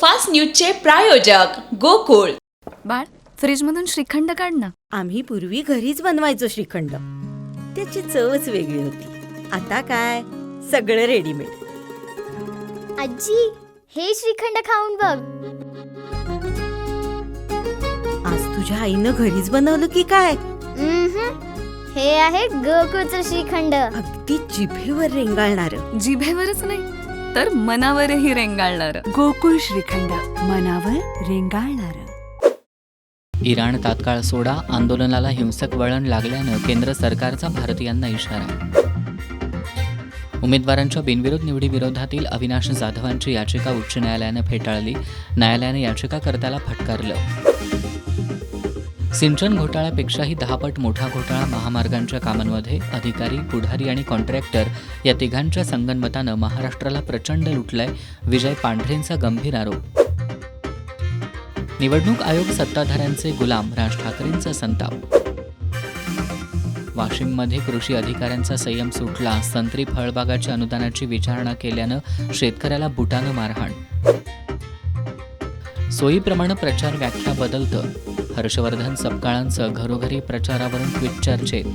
Superfast न्यूजचे प्रायोजक गोकुळ. बाळ, फ्रीजमधून श्रीखंड काढ ना. आम्ही पूर्वी घरीच बनवायचो श्रीखंड. त्याची चवच वेगळी होती. आता काय सगळं रेडीमेड. आजी, हे श्रीखंड खाऊन बघ. आज तुझ्या आईनं घरीच बनवलं की काय? हे आहे गोकुळचं श्रीखंड. अगदी जिभेवर रेंगाळणार. जिभेवरच नाही तर मनावरही रेंगाळणार. गोकुळ श्रीखंड, मनावर रेंगाळणार. इराण तात्काळ सोडा, आंदोलनाला हिंसक वळण लागल्यानं केंद्र सरकारचा भारतीयांना इशारा. उमेदवारांच्या बिनविरोध निवडीविरोधातील अविनाश जाधवांची याचिका उच्च न्यायालयानं फेटाळली. न्यायालयानं याचिकाकर्त्याला फटकारलं. सिंचन घोटाळ्यापेक्षाही 10 पट मोठा घोटाळा महामार्गांच्या कामांमध्ये अधिकारी, पुढारी आणि कॉन्ट्रॅक्टर या तिघांच्या संगनमतानं महाराष्ट्राला प्रचंड लुटलाय. विजय पांढरेंचा गंभीर आरोप. निवडणूक आयोग सत्ताधाऱ्यांचे गुलाम, राज ठाकरेंचा संताप. वाशिममध्ये कृषी अधिकाऱ्यांचा संयम सुटला. संत्री फळबागाच्या अनुदानाची विचारणा केल्यानं शेतकऱ्याला बुटानं मारहाण. सोयीप्रमाणे प्रचार व्याख्या बदलतं. हर्षवर्धन सपकाळांचं घरोघरी प्रचारावरून ट्विट चर्चेत.